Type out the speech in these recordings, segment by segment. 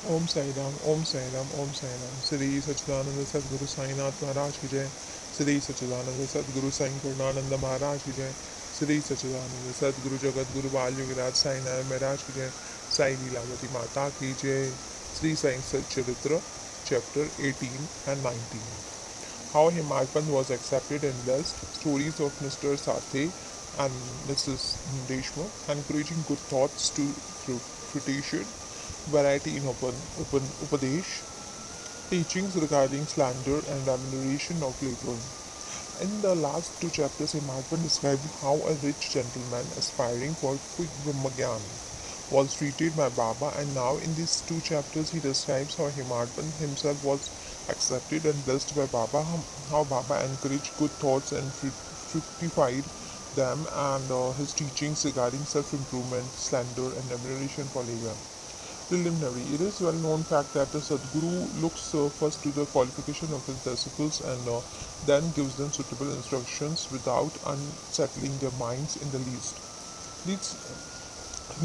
ओम साई राम, ओम साई राम, ओम साई राम। श्री सच्चिदानंद सदगुरु साईनाथ महाराज की जय। श्री सच्चिदानंद सदगुरु साई पूर्णानंद महाराज की जय। श्री सच्चिदानंद सदगुरु जगत गुरु बाल योगिराज साई नारायण महाराज की जय। साई लीलावती माता की जय। श्री साई सच्चरित्र chapter 18 and 19. How Himalpan was accepted and blessed. Stories of Mr. Sathe and Mrs. Deshmukh, encouraging good thoughts to fruition, variety in open Upadesh, teachings regarding slander and remuneration of labour. In the last two chapters, Himalpan described how a rich gentleman aspiring for quick Brahmagyan was treated by Baba, and now in these two chapters he describes how Himalpan himself was accepted and blessed by Baba, how Baba encouraged good thoughts and fructified them, and his teachings regarding self-improvement, slander, and admiration for labor. Preliminary. It is well known fact that the Sadguru looks first to the qualification of his disciples and then gives them suitable instructions without unsettling their minds in the least. Leads,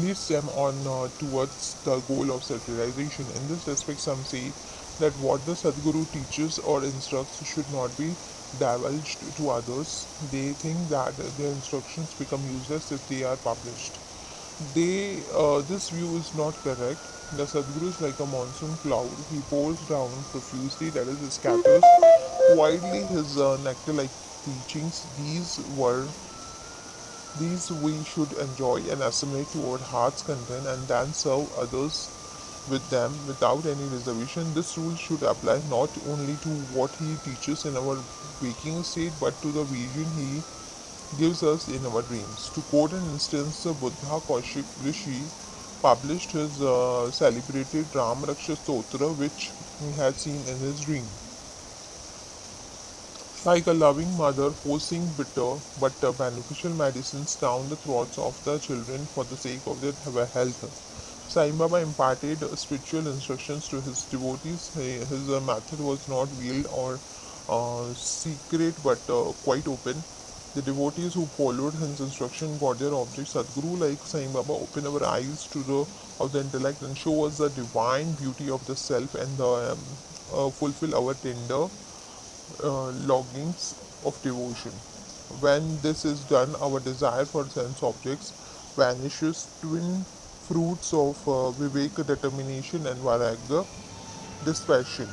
leads them on towards the goal of self-realization. In this respect, some say that what the Sadguru teaches or instructs should not be divulged to others. They think that their instructions become useless if they are published. This view is not correct. The Sadguru is like a monsoon cloud. He pours down profusely, that is, he scatters widely his nectar-like teachings. These we should enjoy and assimilate to our heart's content, and then serve others with them without any reservation. This rule should apply not only to what he teaches in our waking state, but to the vision he gives us in our dreams. To quote an instance, Buddha Kaushik Rishi published his celebrated Ram Raksha Stotra, which he had seen in his dream. Like a loving mother forcing bitter but beneficial medicines down the throats of the children for the sake of their health, Sai Baba imparted spiritual instructions to his devotees. His method was not veiled or secret but quite open. The devotees who followed his instruction got their objects. Sadguru, like Sai Baba, open our eyes to the of the intellect and show us the divine beauty of the self, and fulfill our tender longings of devotion. When this is done, our desire for sense objects vanishes. Twin fruits of viveka, determination, and vairagya, dispassion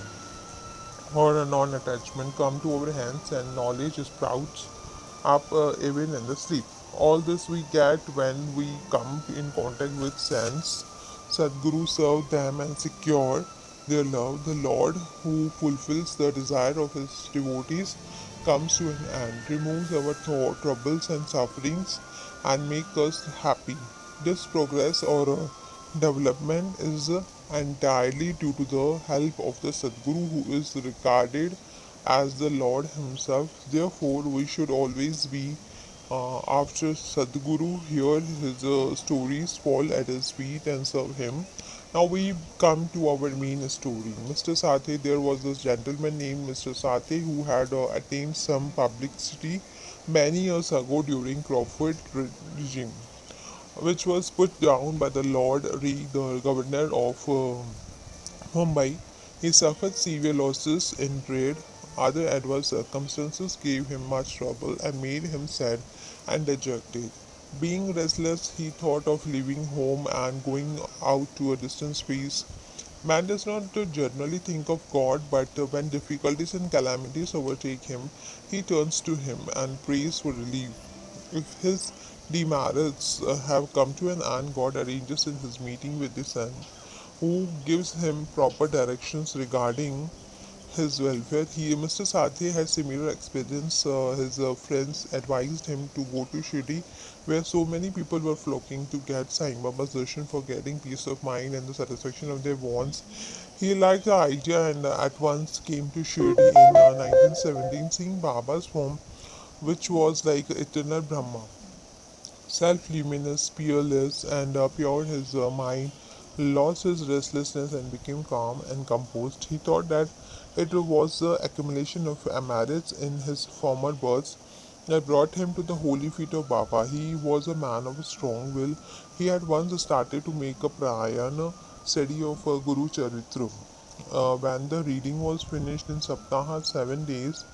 or a non-attachment, come to our hands, and knowledge sprouts up even in the sleep. All this we get when we come in contact with sense. Sadguru serve them and secure their love. The Lord, who fulfills the desire of his devotees, comes to an end, removes our troubles and sufferings, and makes us happy. This progress or development is entirely due to the help of the Sadguru, who is regarded as the Lord Himself. Therefore, we should always be after Sadguru, hear his stories, fall at his feet, and serve him. Now we come to our main story. Mr. Sathe, there was this gentleman named Mr. Sathe who had attained some publicity many years ago during Crawford regime, which was put down by the Lord Re, the governor of Mumbai. He suffered severe losses in trade. Other adverse circumstances gave him much trouble and made him sad and dejected. Being restless, he thought of leaving home and going out to a distant space. Man does not generally think of God, but when difficulties and calamities overtake him, he turns to Him and prays for relief. If his demerits have come to an end, God arranges in his meeting with the Son, who gives him proper directions regarding his welfare. Mr. Sathe had similar experience. His friends advised him to go to Shirdi, where so many people were flocking to get Sai Baba's darshan for getting peace of mind and the satisfaction of their wants. He liked the idea and at once came to Shirdi in 1917, seeing Baba's form, which was like eternal Brahma, self-luminous, peerless, and pure. His mind lost his restlessness and became calm and composed. He thought that it was the accumulation of merits in his former births that brought him to the holy feet of Baba. He was a man of strong will. He had once started to make a pranayama study of Guru Charitra. When the reading was finished in Saptaha 7 days,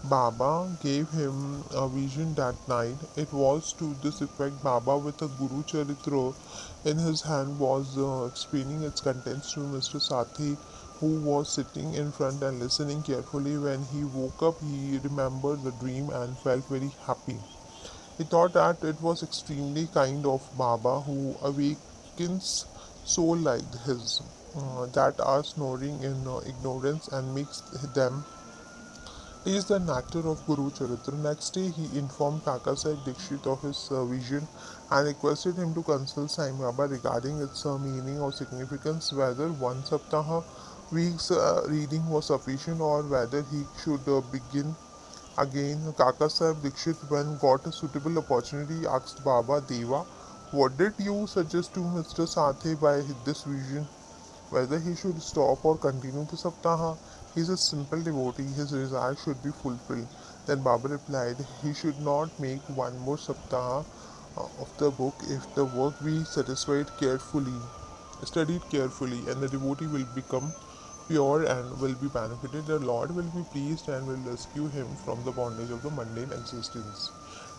Baba gave him a vision that night. It was to this effect: Baba, with a Guru Charitra in his hand, was explaining its contents to Mr. Sathi, who was sitting in front and listening carefully. When he woke up, he remembered the dream and felt very happy. He thought that it was extremely kind of Baba, who awakens soul like his, that are snoring in ignorance, and makes them. He is the nectar of Guru Charitra. Next day, he informed Kaka Sahib Dikshit of his vision and requested him to consult Sai Baba regarding its meaning or significance, whether one Saptaha week's reading was sufficient or whether he should begin again. Kaka Sahib Dikshit, when got a suitable opportunity, asked Baba Deva, "What did you suggest to Mr. Sathe by this vision? Whether he should stop or continue the Saptaha? He is a simple devotee, his desire should be fulfilled." Then Baba replied, "He should not make one more Saptaha of the book if the work be studied carefully, and the devotee will become pure and will be benefited. The Lord will be pleased and will rescue him from the bondage of the mundane existence."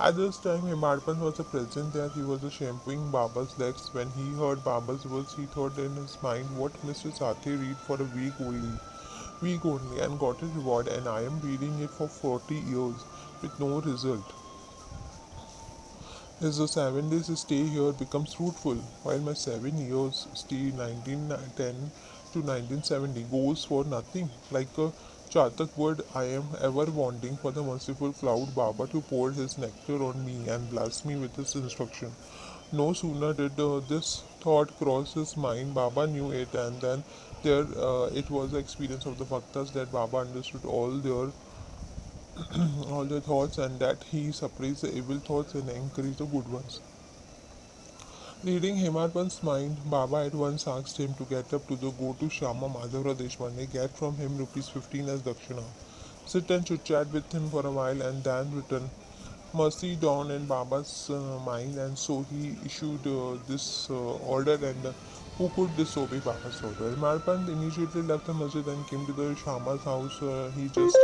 At this time, Himadpant was present there. He was shampooing Baba's legs. When he heard Baba's words, he thought in his mind, "What Mr. Sathi read for a week only, and got a reward, and I am reading it for 40 years with no result. His 7 days stay here becomes fruitful, while my 7 years stay 1910 to 1970 goes for nothing. Like a Chatak bird, I am ever wanting for the merciful cloud Baba to pour his nectar on me and bless me with his instruction." No sooner did this thought cross his mind, Baba knew it, and then there it was the experience of the Bhaktas that Baba understood all their thoughts, and that he suppressed the evil thoughts and encouraged the good ones. Reading Hemadpant's mind, Baba at once asked him to get up to the go to Shama Madhavra Deshpande, get from him rupees 15 as dakshina, sit and chit chat with him for a while, and then return. Mercy dawned in Baba's mind, and so he issued this order, and who could disobey Baba's order? Hemadpant immediately left the masjid and came to the Shama's house. He just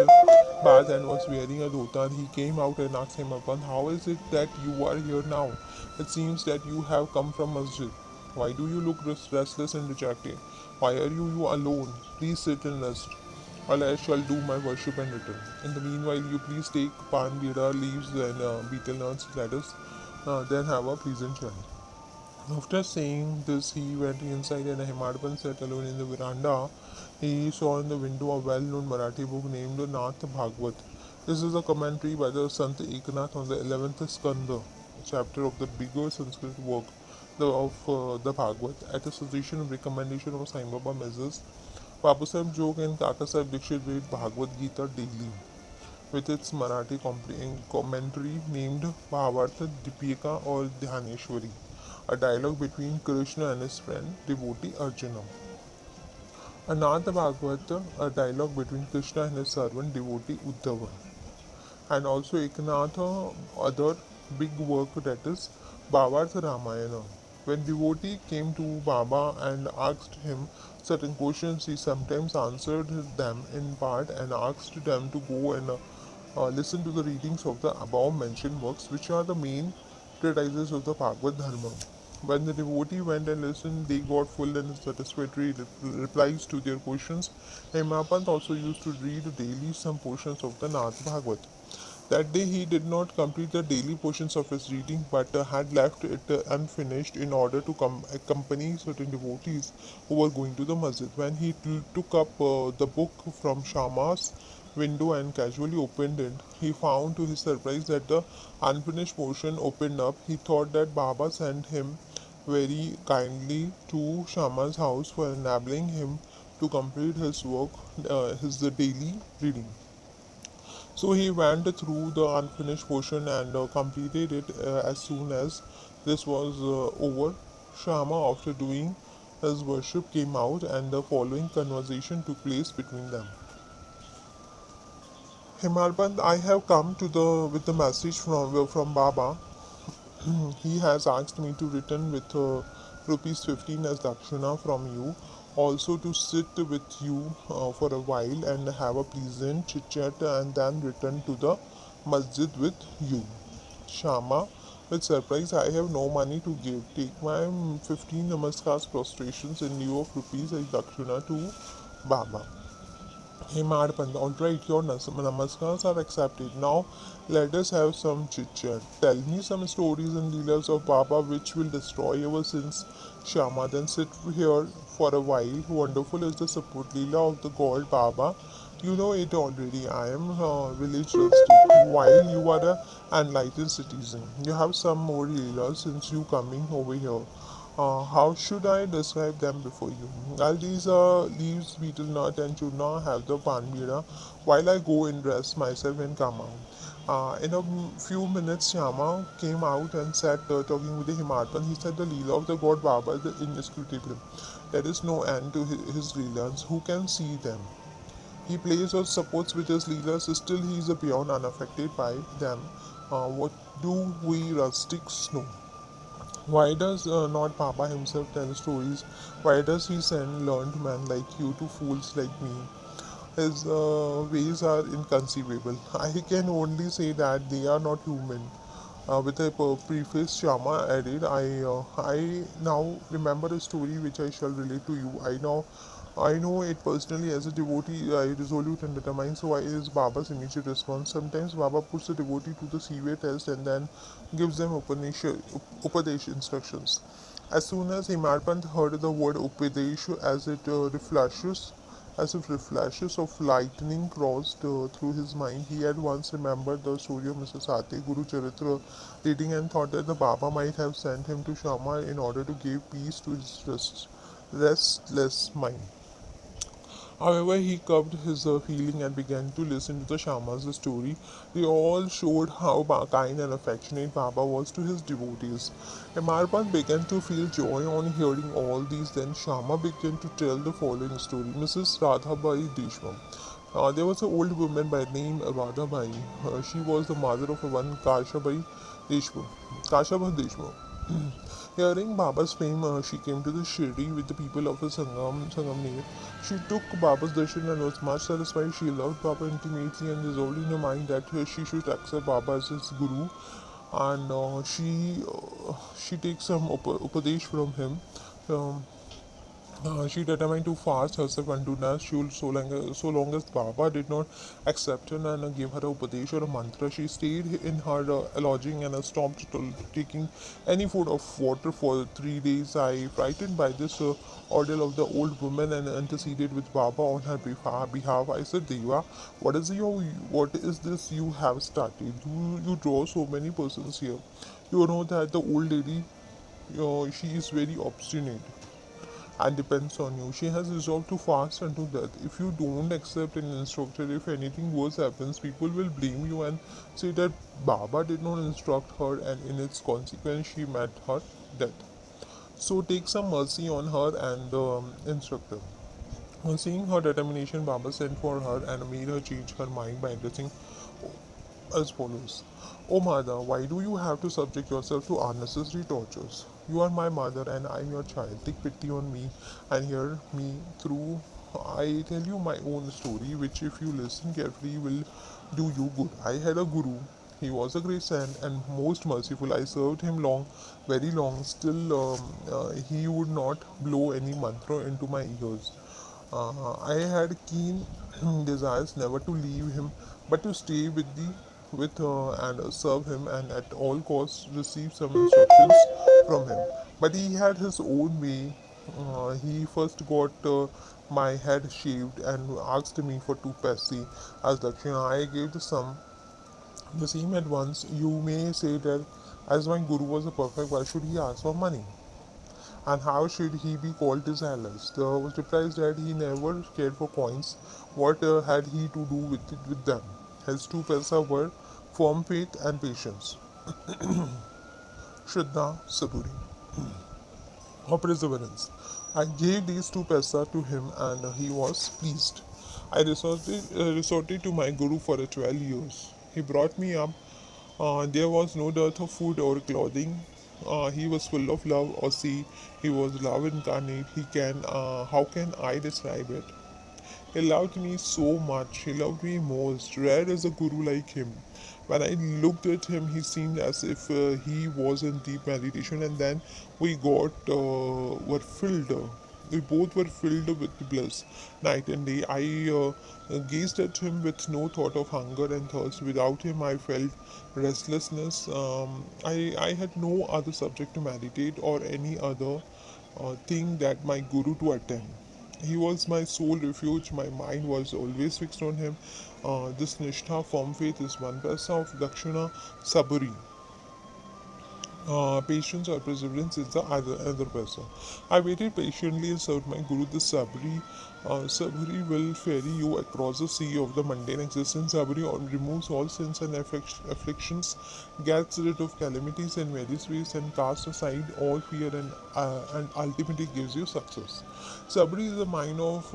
bathed and was wearing a dhota. He came out and asked Hemadpant, "How is it that you are here now? It seems that you have come from masjid. Why do you look restless and dejected? Why are you alone? Please sit and rest, while I shall do my worship and return. In the meanwhile, you please take pan, bida, leaves, and betel nuts, lettuce, then have a pleasant chai." After saying this, he went inside, and Himadpan sat alone in the veranda. He saw in the window a well-known Marathi book named Nath Bhagwat. This is a commentary by the Sant Eknath on the 11th Skanda, chapter of the bigger Sanskrit work the Bhagwat, at the suggestion and recommendation of Sai Baba Messrs. Babusaheb Jog and Kakasaheb Dikshit read Bhagavad Gita daily, with its Marathi commentary named Bhavartha Dipika or Dhyaneshwari, a dialogue between Krishna and his friend devotee Arjuna. Anatha Bhagavata, a dialogue between Krishna and his servant devotee Uddhava. And also Eknatha, other big work, that is Bhavartha Ramayana. When devotee came to Baba and asked him certain questions, he sometimes answered them in part and asked them to go and listen to the readings of the above mentioned works, which are the main treatises of the Bhagavad Dharma. When the devotee went and listened, they got full and satisfactory replies to their questions. Hemapant also used to read daily some portions of the Nath Bhagavat. That day he did not complete the daily portions of his reading, but had left it unfinished in order to accompany certain devotees who were going to the masjid. When he took up the book from Shama's window and casually opened it, he found to his surprise that the unfinished portion opened up. He thought that Baba sent him very kindly to Shama's house for enabling him to complete his work, his daily reading. So he went through the unfinished portion and completed it as soon as this was over. Shama, after doing his worship, came out, and the following conversation took place between them. Himalpant, I have come to the with the message from Baba. He has asked me to return with rupees 15 as dakshina from you, also to sit with you for a while and have a pleasant chit chat and then return to the masjid with you. Shama, with surprise, I have no money to give. Take my 15 namaskars prostrations in lieu of rupees as dakshina to Baba. Hey Madpand, alright, your namaskars are accepted. Now let us have some chit chat. Tell me some stories and leelas of Baba which will destroy our sins. Shama, then sit here for a while. Wonderful is the support leela of the god Baba. You know it already. I am village rustic, while you are a enlightened citizen. You have some more leelas since you coming over here. How should I describe them before you? All these leaves, beetle nut, and chuna have the panbira while I go and dress myself and come out. In a few minutes, Shama came out and sat talking with the Himatpan. He said, the Leela of the god Baba is inscrutable. There is no end to his Leelas. Who can see them? He plays or supports with his Leelas, still he is a peon unaffected by them. What do we rustics know? Why does not Papa himself tell stories? Why does he send learned men like you to fools like me? His ways are inconceivable. I can only say that they are not human. With a preface, Shama added, I now remember a story which I shall relate to you. I know it personally as a devotee. I resolute and determined. So I is Baba's immediate response. Sometimes Baba puts the devotee to the severe test and then gives them Upadesh instructions. As soon as Himarpant heard the word Upadesh as if flashes of lightning crossed through his mind, he at once remembered the story of Mr. Sate Guru Charitra reading and thought that the Baba might have sent him to Shama in order to give peace to his restless mind. However, he curbed his feeling and began to listen to the Shama's story. They all showed how kind and affectionate Baba was to his devotees. Emarpan began to feel joy on hearing all these. Then Shama began to tell the following story. Mrs. Radhabai Deshmukh. There was an old woman by name Radhabai. She was the mother of one Kashabai Deshmukh. Kashabai Deshmukh. Hearing Baba's fame, she came to the Shirdi with the people of the Sangamner. She took Baba's darshan and was much satisfied. She loved Baba intimately and resolved in her mind that she should accept Baba as his guru. And she takes some upadesh from him. Um, she determined to fast herself and do not shul so long as Baba did not accept her and give her a upadesh or a mantra. She stayed in her lodging and stopped taking any food or water for 3 days. I, frightened by this ordeal of the old woman, and interceded with Baba on her behalf. I said, Deva, what is this you have started? You draw so many persons here. You know that the old lady, she is very obstinate and depends on you. She has resolved to fast unto death. If you don't accept an instructor, if anything worse happens, people will blame you and say that Baba did not instruct her, and in its consequence, she met her death. So take some mercy on her and the instructor. On seeing her determination, Baba sent for her and made her change her mind by addressing as follows. O mother, why do you have to subject yourself to unnecessary tortures? You are my mother and I am your child. Take pity on me and hear me through. I tell you my own story, which, if you listen carefully, will do you good. I had a guru. He was a great saint and most merciful. I served him long, very long. Still, he would not blow any mantra into my ears. I had keen desires never to leave him, but to stay with and serve him, and at all costs receive some instructions from him. But he had his own way. He first got my head shaved and asked me for 2 paise as dakshina. I gave the same at once. You may say that as my guru was a perfect, why should he ask for money? And how should he be called desireless? The reply is that he never cared for coins. What had he to do with them? His 2 paisa were firm faith and patience, Shraddha, Saburi, or perseverance. I gave these 2 paisa to him and he was pleased. I resorted to my guru for 12 years. He brought me up. There was no dearth of food or clothing. He was full of love, or see, he was love incarnate. How can I describe it? He loved me so much. He loved me most. Rare is a guru like him. When I looked at him, he seemed as if he was in deep meditation, and then we got were filled. We both were filled with bliss, night and day. I gazed at him with no thought of hunger and thirst. Without him, I felt restlessness. I had no other subject to meditate or any other thing that my guru to attend. He was my sole refuge. My mind was always fixed on him. This nishtha, firm faith, is one paisa of dakshina saburi. Patience or perseverance is the other person. I waited patiently and served my guru. The sabri. Sabri will ferry you across the sea of the mundane existence. Sabri removes all sins and afflictions, gets rid of calamities in various ways, and casts aside all fear, and ultimately gives you success. Sabri is the mind of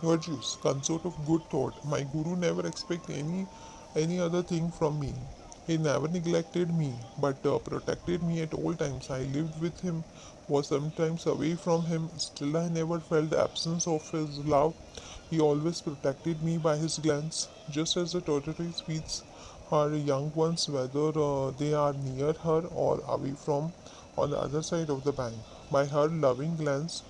virtues, consort of good thought. My guru never expect any other thing from me. He never neglected me, but protected me at all times. I lived with him, was sometimes away from him. Still, I never felt the absence of his love. He always protected me by his glance, just as the tortoise feeds her young ones, whether they are near her or away from on the other side of the bank. By her loving glance,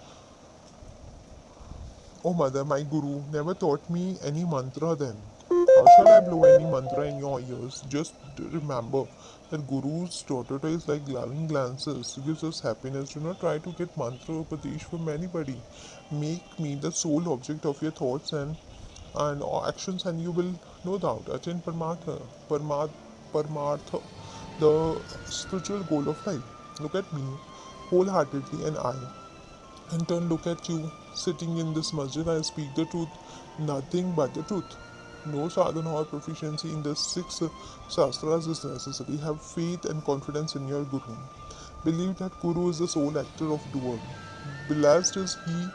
oh mother, my guru never taught me any mantra then. How shall I blow any mantra in your ears? Just remember that Guru's tortoise like loving glances gives us happiness. Do not try to get mantra upadesh from anybody. Make me the sole object of your thoughts and actions, and you will no doubt attain Parmartha, the spiritual goal of life. Look at me wholeheartedly, and I in turn look at you sitting in this masjid. I speak the truth, nothing but the truth. No sadhana or proficiency in the six shastras is necessary. Have faith and confidence in your guru. Believe that guru is the sole actor of doer. Blessed is he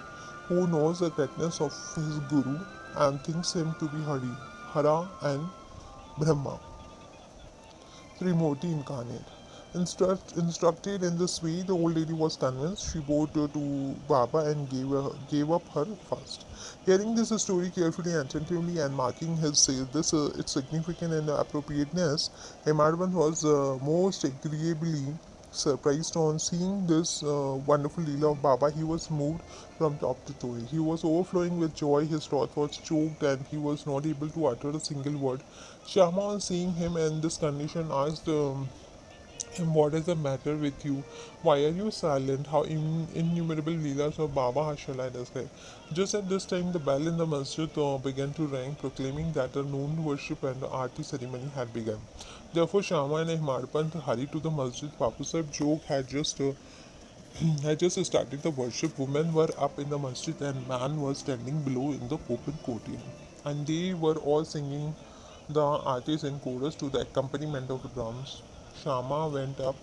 who knows the greatness of his guru and thinks him to be Hari, Hara, and Brahma. Trimurti incarnate. Instructed in this way, the old lady was convinced. She bowed to Baba and gave up her fast. Hearing this story carefully and attentively and marking its significance and appropriateness, Hemadvan was most agreeably surprised on seeing this wonderful Leela of Baba. He was moved from top to toe. He was overflowing with joy. His throat was choked and he was not able to utter a single word. Shama, on seeing him in this condition, asked him, what is the matter with you? Why are you silent? How innumerable Leelas of Baba shall I describe? Just at this time, the bell in the masjid began to ring, proclaiming that the noon worship and the arti ceremony had begun. Therefore, Shama and Ahmadpant hurried to the masjid. Papu Sahib Jog had just started the worship. Women were up in the masjid and man was standing below in the open courtyard. And they were all singing the artis in chorus to the accompaniment of drums. Shama went up,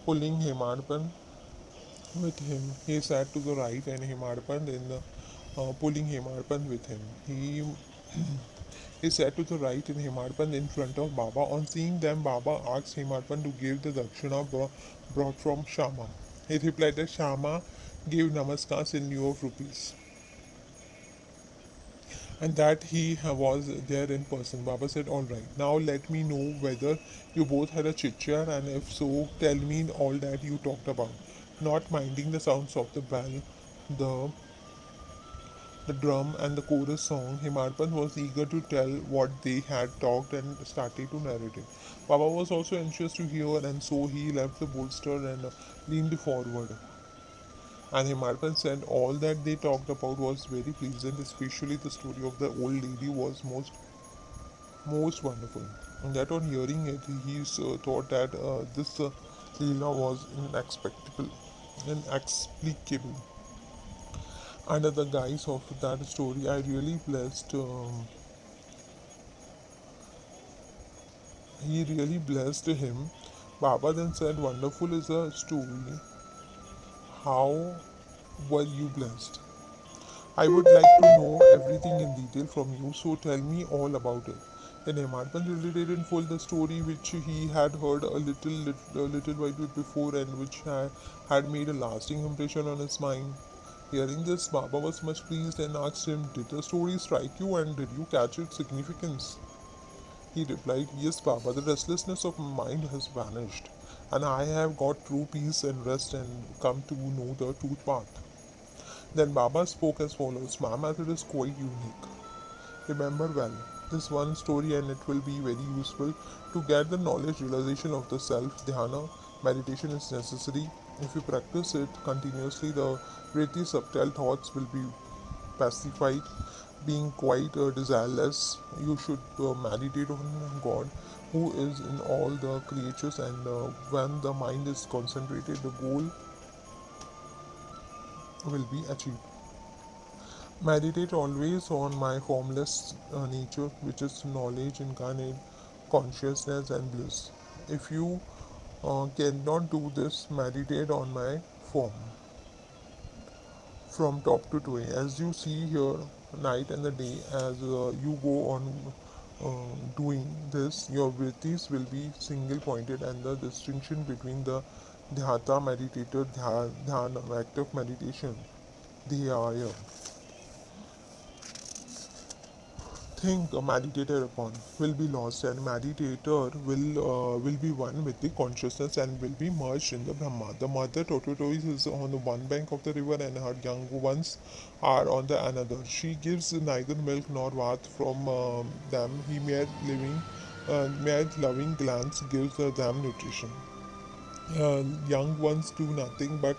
pulling Hemadpant with him. He sat to the right and Hemadpant in the pulling Hemadpant with him. He sat to the right and Hemadpant in front of Baba. On seeing them, Baba asked Hemadpant to give the dakshina brought from Shama. He replied that Shama gave namaskars in lieu of rupees and that he was there in person. Baba said, all right, now let me know whether you both had a chit chat, and if so, tell me all that you talked about. Not minding the sounds of the bell, the the drum, and the chorus song, Himarpan was eager to tell what they had talked and started to narrate it. Baba was also anxious to hear, and so he left the bolster and leaned forward. And Himarpan said all that they talked about was very pleasant, especially the story of the old lady was most wonderful. And that on hearing it, he thought that this Leela was inexplicable. Under the guise of that story, I really blessed. He really blessed him. Baba then said, "Wonderful is a story. How were you blessed? I would like to know everything in detail from you, so tell me all about it." Then Hemadpant related in full the story which he had heard a little while before and which had made a lasting impression on his mind. Hearing this, Baba was much pleased and asked him, "Did the story strike you and did you catch its significance?" He replied, "Yes, Baba, the restlessness of my mind has vanished, and I have got true peace and rest and come to know the truth path." Then Baba spoke as follows: "My method is quite unique. Remember well this one story, and it will be very useful to get the knowledge realization of the self. Dhyana meditation is necessary. If you practice it continuously, the really subtle thoughts will be pacified. Being quite desireless, you should meditate on God, who is in all the creatures, and when the mind is concentrated, the goal will be achieved. Meditate always on my formless nature, which is knowledge incarnate, consciousness, and bliss. If you cannot do this, meditate on my form from top to toe. As you see here, night and the day, as you go on doing this, your vrittis will be single pointed, and the distinction between the dhyata meditator, dhyana, active meditation, dhyaya, think a meditator upon will be lost, and meditator will be one with the consciousness and will be merged in the Brahma. The mother tortoise is on the one bank of the river and her young ones are on the another. She gives neither milk nor bath from them. He mere loving glance gives them nutrition. Young ones do nothing but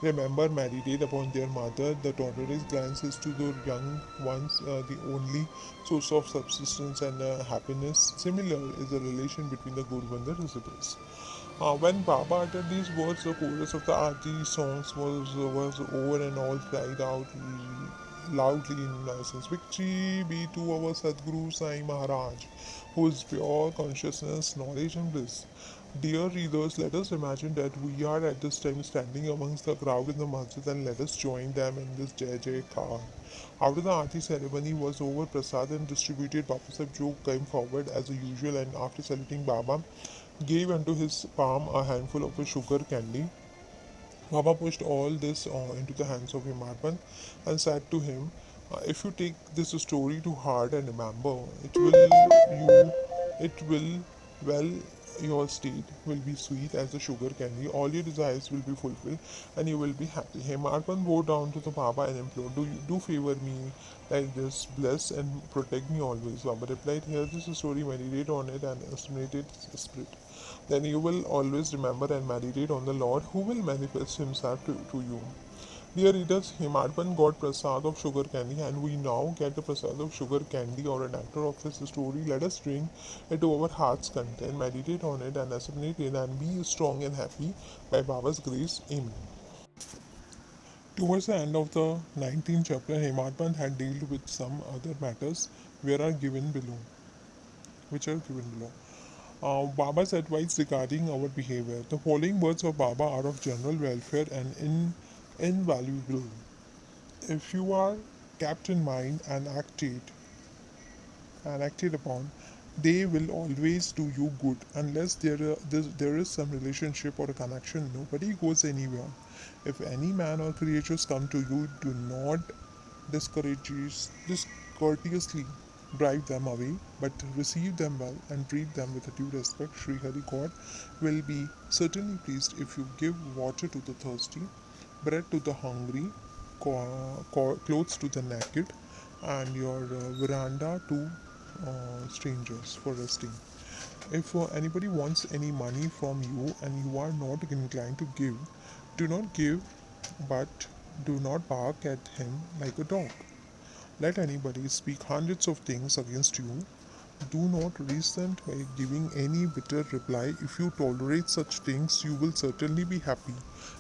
remember, meditate upon their mother. The tortoise glances to the young ones, the only source of subsistence and happiness. Similar is the relation between the guru and the disciples. When Baba uttered these words, the chorus of the Aarti songs was over, and all cried out loudly in unison. Victory be to our Sadguru Sai Maharaj, whose pure consciousness, knowledge, and bliss. Dear readers, let us imagine that we are at this time standing amongst the crowd in the masjid, and let us join them in this Jai Jai Khan. After the Aarti ceremony was over, Prasad and distributed, Baba Sahib Jo came forward as usual, and after saluting Baba, gave unto his palm a handful of a sugar candy. Baba pushed all this into the hands of Himarpan and said to him, "If you take this story to heart and remember, it will well your state will be sweet as the sugar candy. All your desires will be fulfilled, and you will be happy." Himarpan bowed down to the Baba and implored, "Do favor me like this, bless and protect me always." Baba replied, "Hear this story, meditate on it, and estimate its spirit. Then you will always remember and meditate on the Lord, who will manifest himself to you." Dear readers, Himadpan got prasad of sugar candy, and we now get the prasad of sugar candy or a nectar of his story. Let us drink it to our heart's content, meditate on it, and assimilate it, and be strong and happy by Baba's grace. Amen. Towards the end of the 19th chapter, Himadpan had dealt with some other matters, which are given below. Baba's advice regarding our behavior. The following words of Baba are of general welfare and invaluable. If you are kept in mind and acted upon, they will always do you good. Unless there is some relationship or a connection, nobody goes anywhere. If any man or creatures come to you, do not discourteously drive them away, but receive them well and treat them with a due respect. Sri Hari God will be certainly pleased if you give water to the thirsty, bread to the hungry, clothes to the naked, and your veranda to strangers for resting. If anybody wants any money from you and you are not inclined to give, do not give, but do not bark at him like a dog. Let anybody speak hundreds of things against you. Do not resent by giving any bitter reply. If you tolerate such things, you will certainly be happy.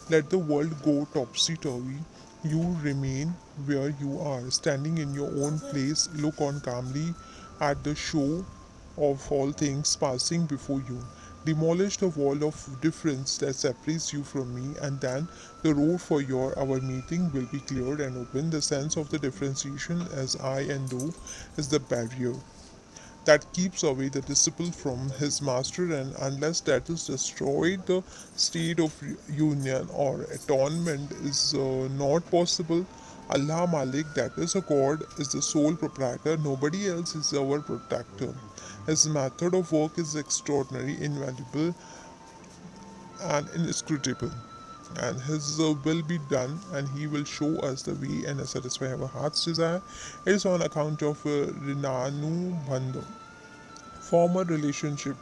Let the world go topsy turvy. You remain where you are, standing in your own place. Look on calmly at the show of all things passing before you. Demolish the wall of difference that separates you from me, and then the road for our meeting will be cleared and open. The sense of the differentiation as I and thou is the barrier. that keeps away the disciple from his master, and unless that is destroyed, the state of union or atonement is not possible. Allah Malik, that is a God, is the sole proprietor. Nobody else is our protector. His method of work is extraordinary, invaluable, and inscrutable. And his will be done, and he will show us the way and satisfy our heart's desire. It is on account of Rinanu Bandhu, former relationship,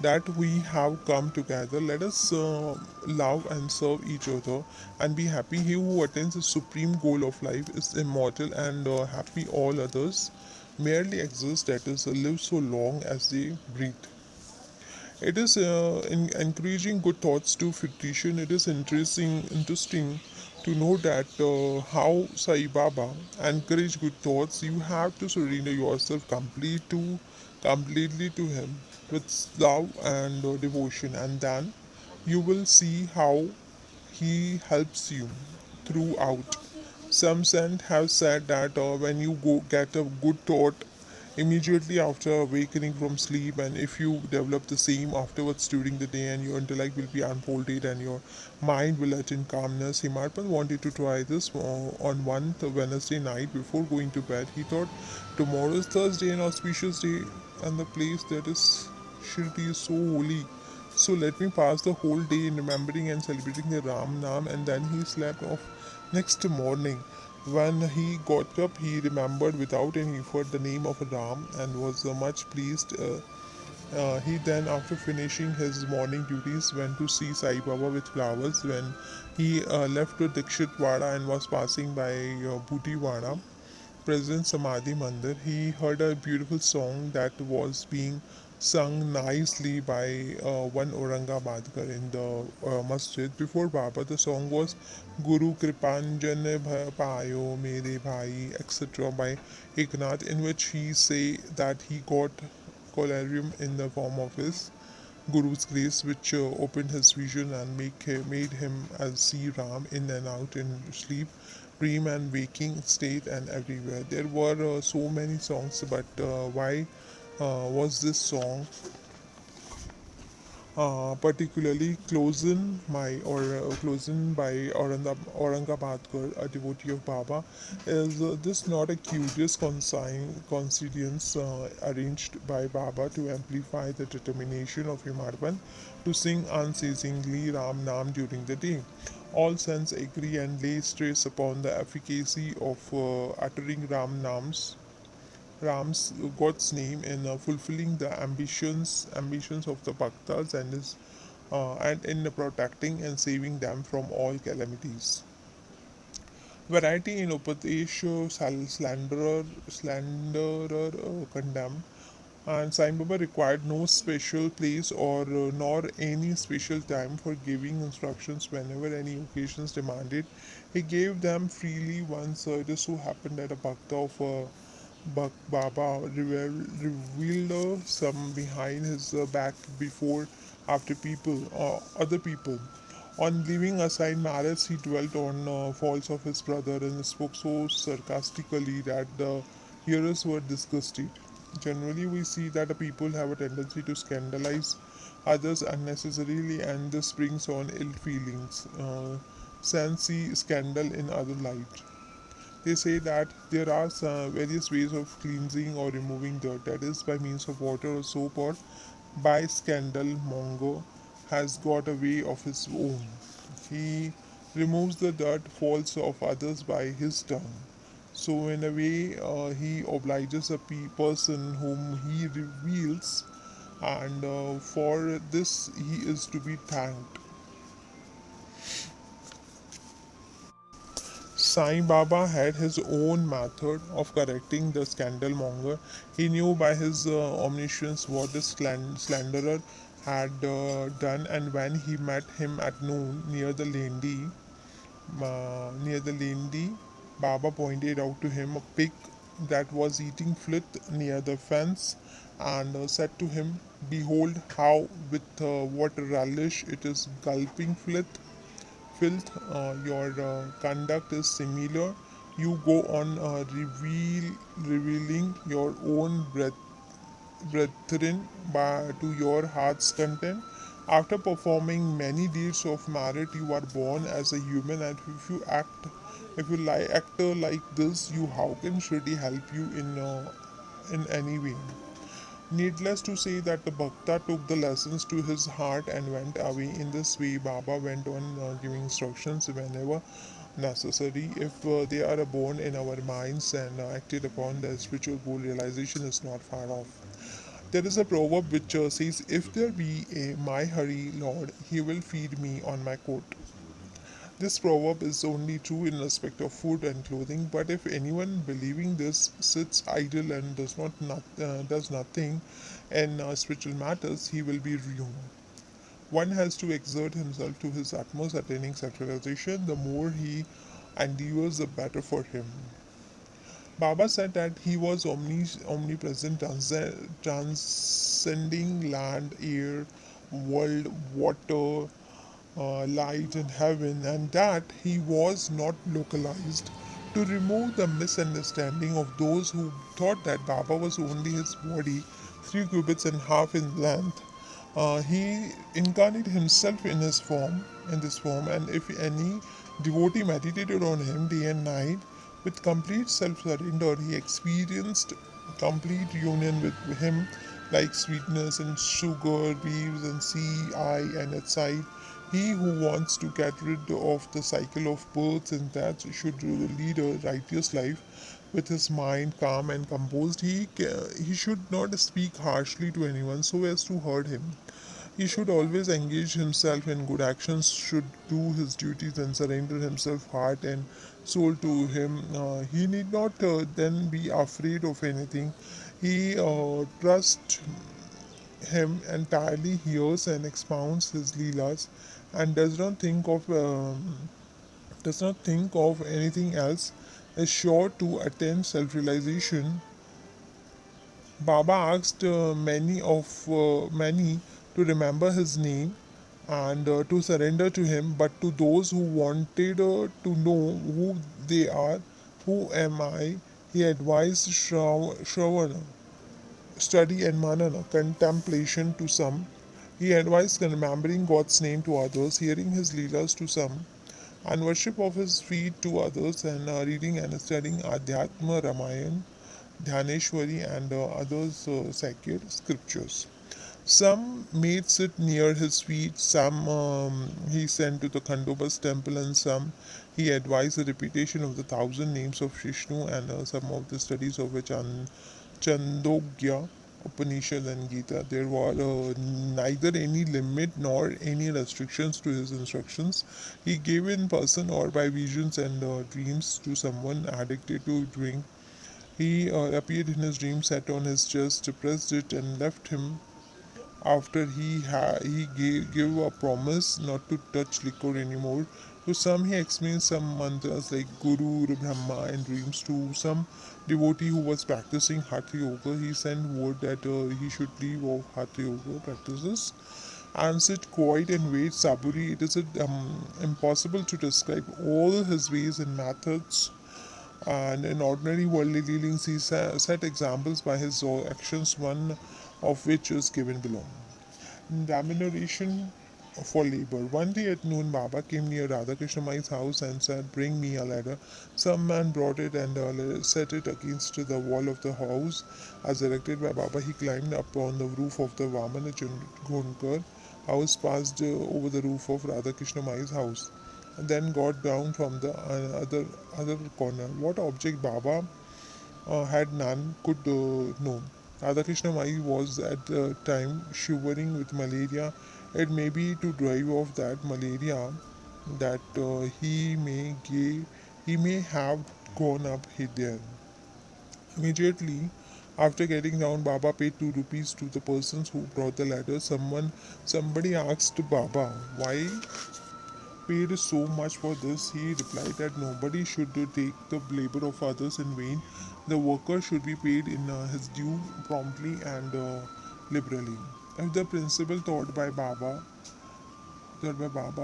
that we have come together. Let us love and serve each other and be happy. He who attains the supreme goal of life is immortal, and happy all others merely exist, that is, live so long as they breathe. It is in encouraging good thoughts to fictitious. It is interesting to know that how Sai Baba encourage good thoughts. You have to surrender yourself completely to him with love and devotion, and then you will see how he helps you throughout. Some saints have said that when you go get a good thought immediately after awakening from sleep, and if you develop the same afterwards during the day, and your intellect will be unfolded and your mind will attain calmness. Himarpan wanted to try this on one Wednesday night before going to bed. He thought, tomorrow is Thursday, an auspicious day, and the place that is Shirdi is so holy. So let me pass the whole day in remembering and celebrating the Ram Nam. And then he slept off. Next morning, when he got up, he remembered without any effort the name of Ram and was much pleased. He then, after finishing his morning duties, went to see Sai Baba with flowers. When he left the Dikshit Wada and was passing by Bhuti Wada, present Samadhi Mandir, he heard a beautiful song that was being sung nicely by one Aurangabadkar in the masjid. Before Baba, the song was Guru Kripanjan Payo Mere Bhai, etc. by Eknath, in which he say that he got colarium in the form of his Guru's grace, which opened his vision and made him as see Ram in and out in sleep, dream, and waking state, and everywhere. There were so many songs, but why was this song particularly chosen by Aurangabadkar, a devotee of Baba? Is this not a curious coincidence arranged by Baba to amplify the determination of Himarvan to sing unceasingly Ram Nam during the day? All saints agree and lay stress upon the efficacy of uttering Ram's God's name in fulfilling the ambitions of the bhaktas, and in protecting and saving them from all calamities. Variety in Upadesh, slanderer condemned, and Sai Baba required no special place or nor any special time for giving instructions whenever any occasions demanded. He gave them freely. Once it just so happened that a bhakta of Baba revealed some behind his back before after other people. On leaving aside malice, he dwelt on faults of his brother and spoke so sarcastically that the hearers were disgusted. Generally, we see that the people have a tendency to scandalize others unnecessarily, and this brings on ill feelings. Sans see scandal in other light. They say that there are various ways of cleansing or removing dirt, that is, by means of water or soap, or by scandal. Mongo has got a way of his own. He removes the dirt faults of others by his tongue. So, in a way, he obliges a person whom he reveals, and for this he is to be thanked. Sai Baba had his own method of correcting the scandalmonger. He knew by his omniscience what the slanderer had done, and when he met him at noon near the Lendi, Baba pointed out to him a pig that was eating filth near the fence, and said to him, "Behold how with what relish it is gulping filth. Your conduct is similar. You go on revealing your own breath, brethren to your heart's content. After performing many deeds of merit, you are born as a human, and if you act like this, you how can Shirdi help you in any way? Needless to say that the Bhakta took the lessons to his heart and went away. In this way, Baba went on giving instructions whenever necessary. If they are born in our minds and acted upon, the spiritual goal realization is not far off. There is a proverb which says, "If there be a my Hari Lord, he will feed me on my coat." This proverb is only true in respect of food and clothing, but if anyone believing this sits idle and does nothing in spiritual matters, he will be ruined. One has to exert himself to his utmost attaining self-realization. The more he endures, the better for him. Baba said that he was omnipresent, transcending land, air, world, water, light, and heaven, and that he was not localized. To remove the misunderstanding of those who thought that Baba was only his body, 3 cubits and half in length, he incarnated himself in this form, and if any devotee meditated on him day and night with complete self-surrender, he experienced complete union with him, like sweetness and sugar, waves and sea, eye and its sight. He who wants to get rid of the cycle of births and deaths should lead a righteous life with his mind calm and composed. He should not speak harshly to anyone so as to hurt him. He should always engage himself in good actions, should do his duties and surrender himself heart and soul to him. He need not then be afraid of anything. He trusts him entirely, hears and expounds his leelas, and does not think of anything else. Is sure to attain self-realization. Baba asked many to remember his name and to surrender to him, but to those who wanted to know who they are, who am I, he advised Shravana, study and manana, contemplation to some. He advised remembering God's name to others, hearing his leelas to some, and worship of his feet to others, and reading and studying Adhyatma Ramayan, Dhyaneshwari, and others sacred scriptures. Some made sit near his feet, some he sent to the Khandobas temple, and some he advised the repetition of the 1,000 names of Vishnu and some of the studies of which Chandogya, Upanishad, and Gita. There were neither any limit nor any restrictions to his instructions. He gave in person or by visions and dreams to someone addicted to drink. He appeared in his dream, sat on his chest, pressed it, and left him after gave a promise not to touch liquor anymore. To some he explained some mantras like Guru Brahma in dreams. To some devotee who was practicing Hatha Yoga, he sent word that he should leave off Hatha Yoga practices and sit quiet and wait. Saburi, it is impossible to describe all his ways and methods, and in ordinary worldly dealings he set examples by his actions, one of which is given below. Remuneration for labor. One day at noon, Baba came near Radhakrishna Mai's house and said, "Bring me a ladder." Some man brought it and set it against the wall of the house. As directed by Baba, he climbed up on the roof of the Vamana Gonkar house, passed over the roof of Radhakrishna Mai's house, and then got down from the other corner. What object Baba had none could know. Radhakrishna Mai was at the time shivering with malaria. It may be to drive off that malaria that he may have gone up there. Immediately after getting down, Baba paid 2 rupees to the persons who brought the ladder. Somebody asked Baba why paid so much for this. He replied that nobody should take the labor of others in vain. The worker should be paid in his due promptly and liberally. If the principle taught by Baba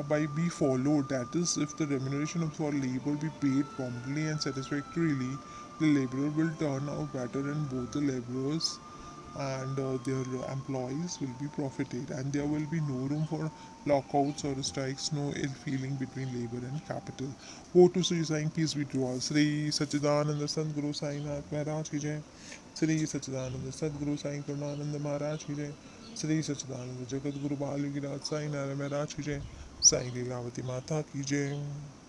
by be followed, that is, if the remuneration for labor be paid promptly and satisfactorily, the laborer will turn out better and both the laborers and their employees will be profited, and there will be no room for lockouts or strikes, no ill feeling between labor and capital. Go to Sri Sai, peace be to all. Sri Sachidananda Sadguru Sai Nath Maharaj ki jai. Sri Sachidananda Sadguru Sai Gurunanand Maharaj ki jai. Sri Sachidananda Jagat Guru Balugiraj Sai Nara Maharaj ki jai. Sai Leelavati Mata ki jai.